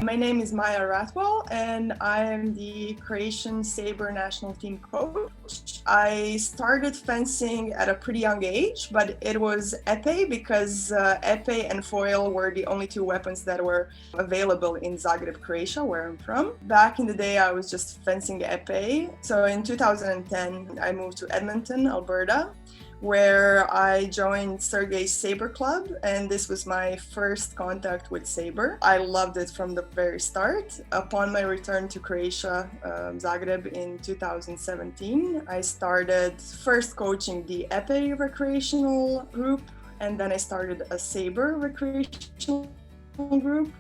My name is Maia Rathwell, and I am the Croatian Saber national team coach. I started fencing at a pretty young age, but it was épée because épée and foil were the only two weapons that were available in Zagreb, Croatia, where I'm from. Back in the day, I was just fencing épée. So in 2010, I moved to Edmonton, Alberta, where I joined Sergey's Saber Club, and this was my first contact with Saber. I loved it from the very start. Upon my return to Croatia, Zagreb in 2017, I started first coaching the épée recreational group, and then I started a Saber recreational group.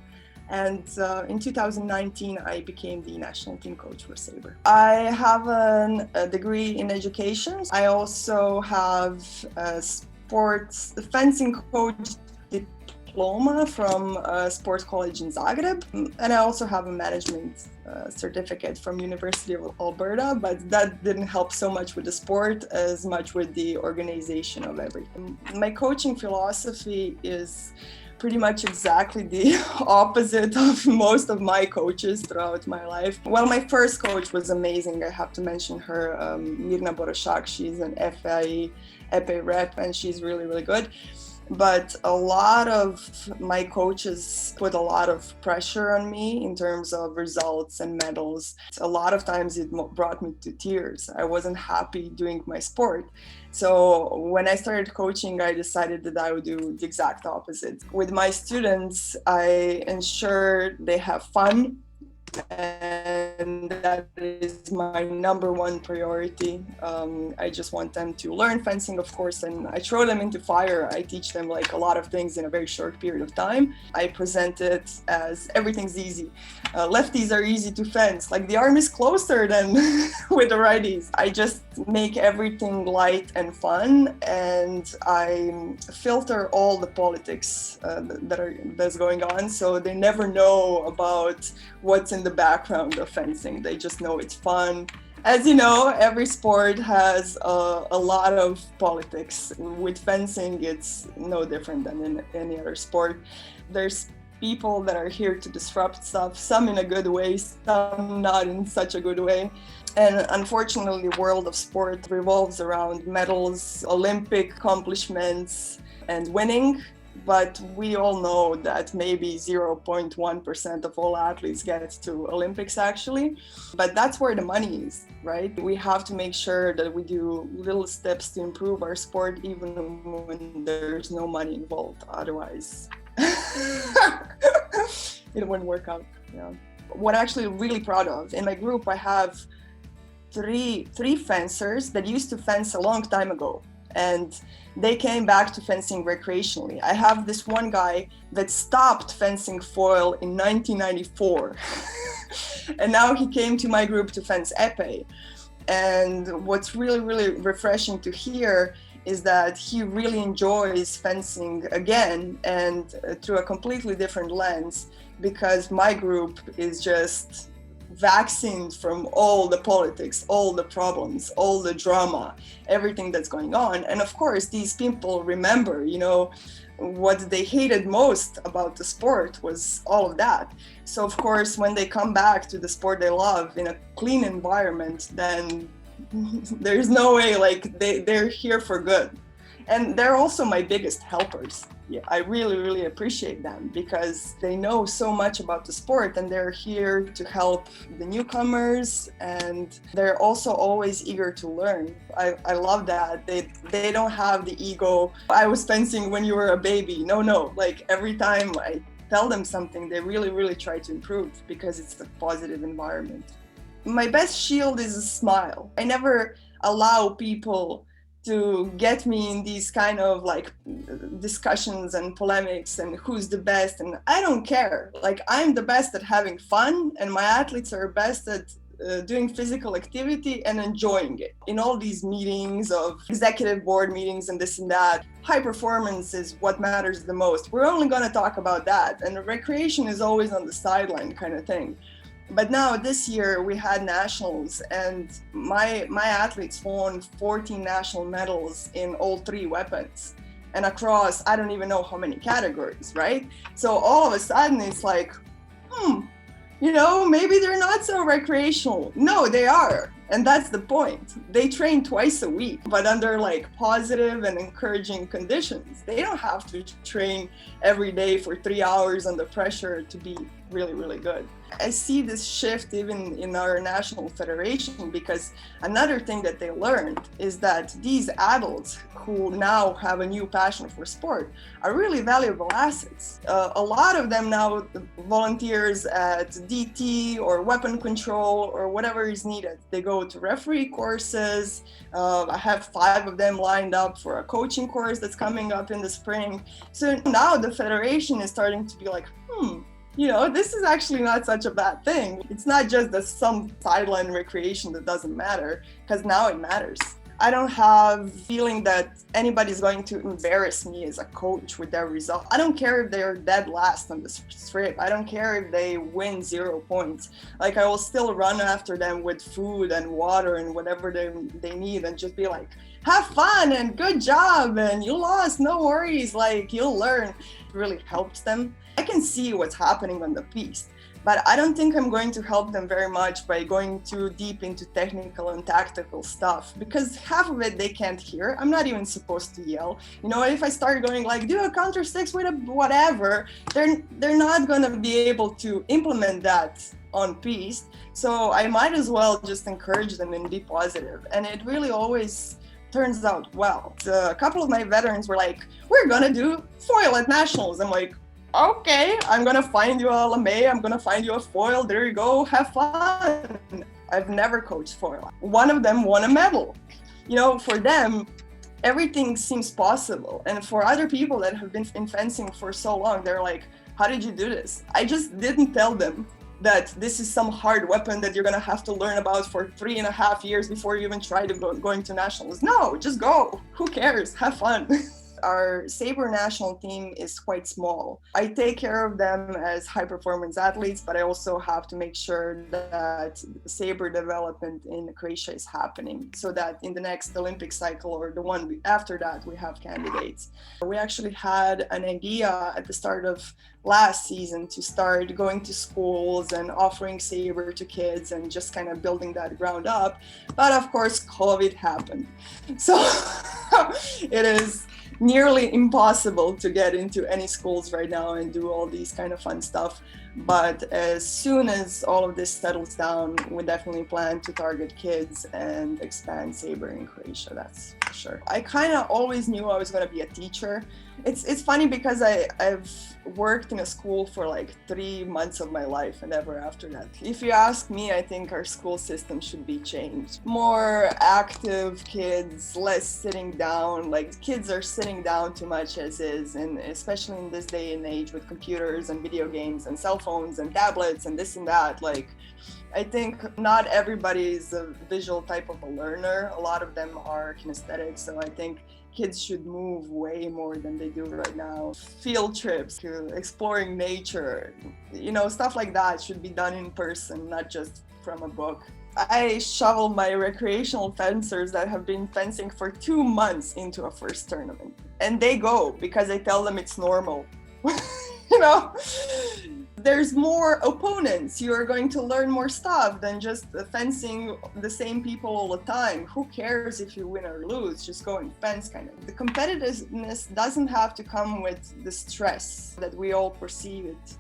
And in 2019, I became the national team coach for Saber. I have a degree in education. I also have a sports fencing coach diploma from a sports college in Zagreb. And I also have a management certificate from University of Alberta, but that didn't help so much with the sport as much with the organization of everything. My coaching philosophy is pretty much exactly the opposite of most of my coaches throughout my life. Well, my first coach was amazing. I have to mention her, Mirna Boroshak. She's an FIE épée rep, and she's really, really good. But a lot of my coaches put a lot of pressure on me in terms of results and medals. A lot of times it brought me to tears. I wasn't happy doing my sport. So when I started coaching, I decided that I would do the exact opposite. With my students, I ensure they have fun, and that is my number one priority. I just want them to learn fencing, of course, and I throw them into fire. I teach them like a lot of things in a very short period of time. I present it as everything's easy. Lefties are easy to fence, like the arm is closer than with the righties. I just make everything light and fun, and I filter all the politics that's going on, so they never know about what's in the background of fencing. They just know it's fun. As you know, every sport has a lot of politics. With fencing, it's no different than in any other sport. There's people that are here to disrupt stuff, some in a good way, some not in such a good way. And unfortunately, the world of sport revolves around medals, Olympic accomplishments, and winning. But we all know that maybe 0.1% of all athletes get to Olympics actually. But that's where the money is, right? We have to make sure that we do little steps to improve our sport even when there's no money involved. Otherwise, it wouldn't work out. Yeah. What I'm actually really proud of, in my group, I have three fencers that used to fence a long time ago, and they came back to fencing recreationally. I have this one guy that stopped fencing foil in 1994 and now he came to my group to fence épée. And what's really, really refreshing to hear is that he really enjoys fencing again, and through a completely different lens, because my group is just vaccinated from all the politics, all the problems, all the drama, everything that's going on. And of course, these people remember, what they hated most about the sport was all of that. So of course, when they come back to the sport they love in a clean environment, then there's no way, like they're here for good. And they're also my biggest helpers. Yeah, I really, really appreciate them because they know so much about the sport, and they're here to help the newcomers, and they're also always eager to learn. I love that. They don't have the ego, I was fencing when you were a baby. No, like every time I tell them something, they really, really try to improve because it's a positive environment. My best shield is a smile. I never allow people to get me in these kind of like discussions and polemics and who's the best, and I don't care. Like, I'm the best at having fun, and my athletes are best at doing physical activity and enjoying it. In all these meetings of executive board meetings and this and that, high performance is what matters the most. We're only going to talk about that, and recreation is always on the sideline kind of thing. But now this year we had nationals, and my athletes won 14 national medals in all three weapons and across I don't even know how many categories, right? So all of a sudden it's like, Maybe they're not so recreational. No, they are. And that's the point. They train twice a week, but under like positive and encouraging conditions. They don't have to train every day for 3 hours under pressure to be really, really good. I see this shift even in our national federation, because another thing that they learned is that these adults who now have a new passion for sport are really valuable assets. A lot of them now volunteers at DT or weapon control or whatever is needed. They go to referee courses. I have 5 of them lined up for a coaching course that's coming up in the spring. So now the federation is starting to be like, this is actually not such a bad thing. It's not just some sideline recreation that doesn't matter, because now it matters. I don't have feeling that anybody's going to embarrass me as a coach with their result. I don't care if they're dead last on the strip. I don't care if they win 0 points. Like, I will still run after them with food and water and whatever they need, and just be like, have fun and good job and you lost, no worries, like, you'll learn. It really helps them. I can see what's happening on the piste, but I don't think I'm going to help them very much by going too deep into technical and tactical stuff, because half of it they can't hear. I'm not even supposed to yell. If I start going like, do a counter 6 with a whatever, they're not going to be able to implement that on piste. So I might as well just encourage them and be positive. And it really always turns out well. A couple of my veterans were like, we're going to do foil at nationals. I'm like, okay, I'm gonna find you a lame, I'm gonna find you a foil, there you go, have fun. I've never coached foil. One of them won a medal. For them, everything seems possible. And for other people that have been in fencing for so long, they're like, how did you do this? I just didn't tell them that this is some hard weapon that you're gonna have to learn about for 3.5 years before you even try to going to nationals. No, just go, who cares, have fun. Our Saber national team is quite small. I take care of them as high performance athletes, but I also have to make sure that Saber development in Croatia is happening, so that in the next Olympic cycle or the one after that, we have candidates. We actually had an idea at the start of last season to start going to schools and offering Saber to kids and just kind of building that ground up. But of course, COVID happened. So it is nearly impossible to get into any schools right now and do all these kind of fun stuff. But as soon as all of this settles down, we definitely plan to target kids and expand Saber in Croatia, that's for sure. I kind of always knew I was going to be a teacher. It's funny because I've worked in a school for like 3 months of my life and never after that. If you ask me, I think our school system should be changed. More active kids, less sitting down. Like, kids are sitting down too much as is, and especially in this day and age with computers and video games and cell phones and tablets and this and that. Like, I think not everybody is a visual type of a learner. A lot of them are kinesthetic, so I think kids should move way more than they do right now. Field trips, to exploring nature, stuff like that should be done in person, not just from a book. I shovel my recreational fencers that have been fencing for 2 months into a first tournament, and they go because I tell them it's normal. There's more opponents. You're going to learn more stuff than just fencing the same people all the time. Who cares if you win or lose? Just go and fence, kind of. The competitiveness doesn't have to come with the stress that we all perceive it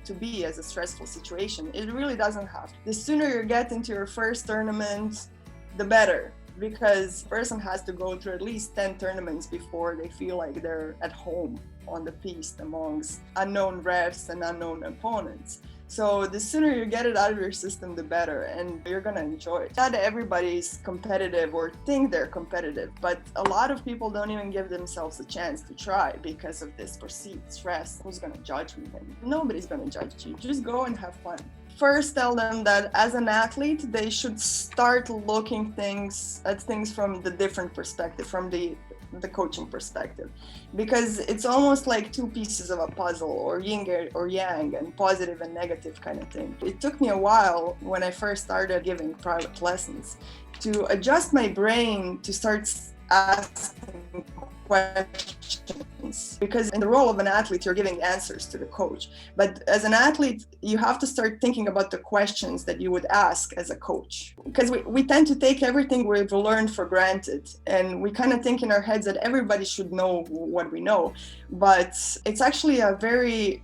to be as a stressful situation. It really doesn't have to. The sooner you get into your first tournament, the better, because a person has to go through at least 10 tournaments before they feel like they're at home on the piste amongst unknown refs and unknown opponents. So the sooner you get it out of your system, the better, and you're gonna enjoy it. Not everybody's competitive or think they're competitive, but a lot of people don't even give themselves a chance to try because of this perceived stress. Who's gonna judge me then? Nobody's gonna judge you. Just go and have fun. First, tell them that as an athlete, they should start looking at things from the different perspective, from the coaching perspective, because it's almost like 2 pieces of a puzzle, or yin or yang, and positive and negative kind of thing. It took me a while when I first started giving private lessons to adjust my brain to start asking questions, because in the role of an athlete, you're giving answers to the coach. But as an athlete, you have to start thinking about the questions that you would ask as a coach. Because we tend to take everything we've learned for granted. And we kind of think in our heads that everybody should know what we know. But it's actually a very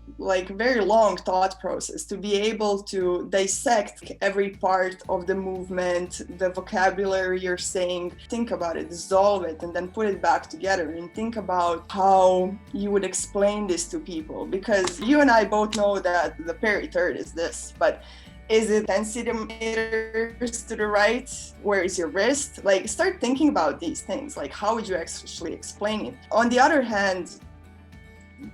long thought process to be able to dissect every part of the movement, the vocabulary you're saying, think about it, dissolve it, and then put it back together and think about how you would explain this to people. Because you and I both know that the Perry third is this, but is it 10 centimeters to the right? Where is your wrist? Like, start thinking about these things. Like, how would you actually explain it? On the other hand,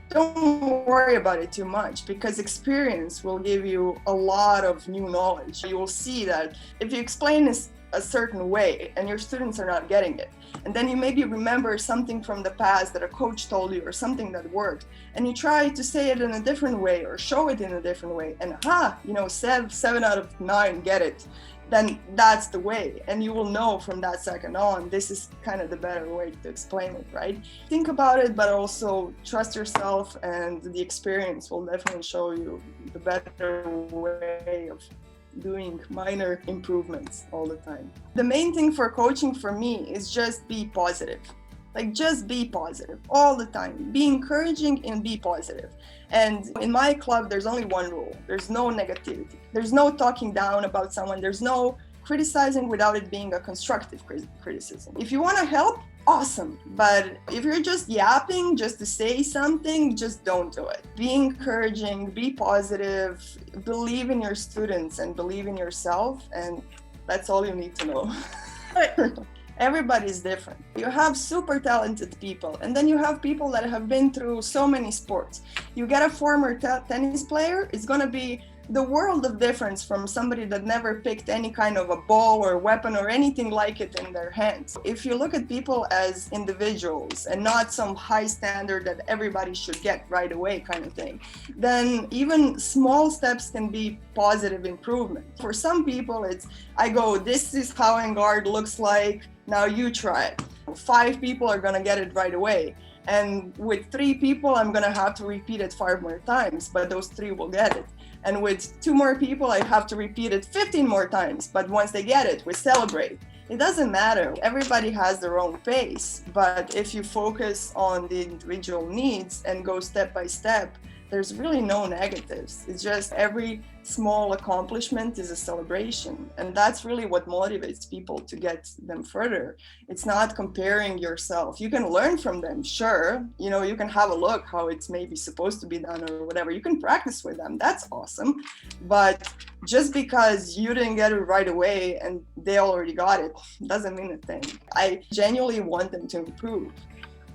don't worry about it too much, because experience will give you a lot of new knowledge. You will see that if you explain this a certain way and your students are not getting it, and then you maybe remember something from the past that a coach told you or something that worked, and you try to say it in a different way or show it in a different way, and 7 out of 9 get it, then that's the way. And you will know from that second on, this is kind of the better way to explain it, right? Think about it, but also trust yourself, and the experience will definitely show you the better way of doing minor improvements all the time. The main thing for coaching for me is just be positive. Like, just be positive all the time. Be encouraging and be positive. And in my club, there's only one rule. There's no negativity. There's no talking down about someone. There's no criticizing without it being a constructive criticism. If you want to help, awesome. But if you're just yapping just to say something, just don't do it. Be encouraging, be positive, believe in your students and believe in yourself. And that's all you need to know. Everybody's different. You have super talented people, and then you have people that have been through so many sports. You get a former tennis player, it's going to be the world of difference from somebody that never picked any kind of a ball or weapon or anything like it in their hands. If you look at people as individuals and not some high standard that everybody should get right away kind of thing, then even small steps can be positive improvement. For some people, this is how en garde looks like, now you try it. 5 people are gonna get it right away. And with 3 people, I'm gonna have to repeat it 5 more times, but those 3 will get it. And with 2 more people, I have to repeat it 15 more times, but once they get it, we celebrate. It doesn't matter. Everybody has their own pace, but if you focus on the individual needs and go step by step, there's really no negatives. It's just every small accomplishment is a celebration. And that's really what motivates people to get them further. It's not comparing yourself. You can learn from them, sure. You can have a look how it's maybe supposed to be done or whatever. You can practice with them. That's awesome. But just because you didn't get it right away and they already got it, doesn't mean a thing. I genuinely want them to improve.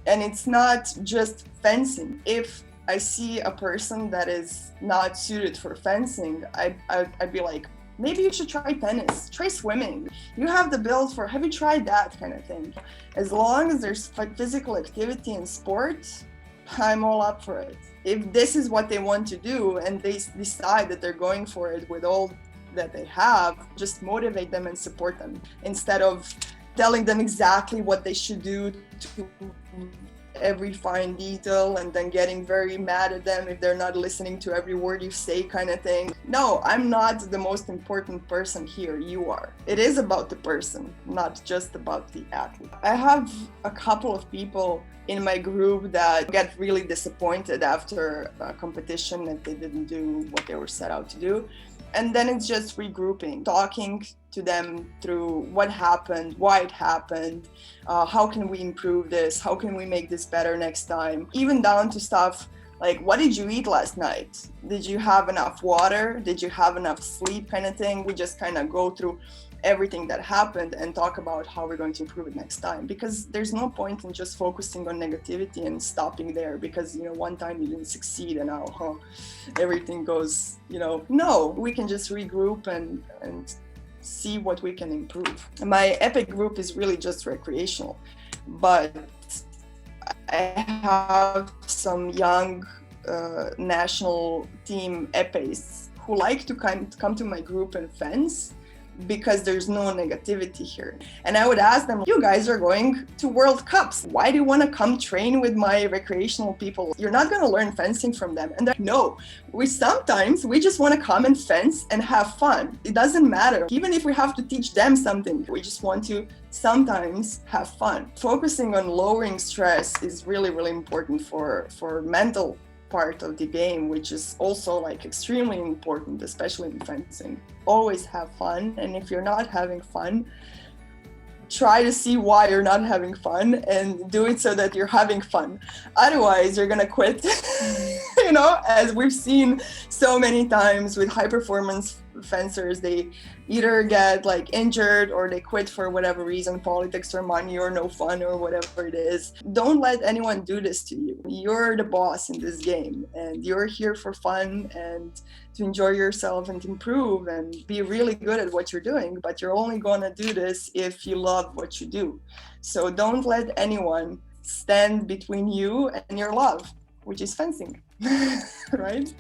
And it's not just fencing. If I see a person that is not suited for fencing, I'd be like, maybe you should try tennis, try swimming. You have the build have you tried that kind of thing? As long as there's physical activity in sports, I'm all up for it. If this is what they want to do and they decide that they're going for it with all that they have, just motivate them and support them instead of telling them exactly what they should do to every fine detail and then getting very mad at them if they're not listening to every word you say kind of thing. No, I'm not the most important person here. You are. It is about the person, not just about the athlete. I have a couple of people in my group that get really disappointed after a competition that they didn't do what they were set out to do. And then it's just regrouping, talking to them through what happened, why it happened, how can we improve this, how can we make this better next time, even down to stuff like, what did you eat last night? Did you have enough water? Did you have enough sleep kind of thing? We just kind of go through everything that happened and talk about how we're going to improve it next time, because there's no point in just focusing on negativity and stopping there because one time you didn't succeed and now everything goes no, we can just regroup and see what we can improve. My epic group is really just recreational, but I have some young national team epes who like to come to my group and fence. because there's no negativity here. And I would ask them, you guys are going to World Cups. Why do you want to come train with my recreational people? You're not going to learn fencing from them. And they're like, no, we just want to come and fence and have fun. It doesn't matter. Even if we have to teach them something, we just want to sometimes have fun. Focusing on lowering stress is really, really important for mental part of the game, which is also like extremely important, especially in fencing. Always have fun, and if you're not having fun, try to see why you're not having fun and do it so that you're having fun. Otherwise, you're gonna quit. You know, as we've seen so many times with high performance fencers, they either get like injured or they quit for whatever reason, politics or money or no fun or whatever it is. Don't let anyone do this to you. You're the boss in this game, and you're here for fun and to enjoy yourself and improve and be really good at what you're doing, but you're only gonna do this if you love what you do. So don't let anyone stand between you and your love, which is fencing. Right?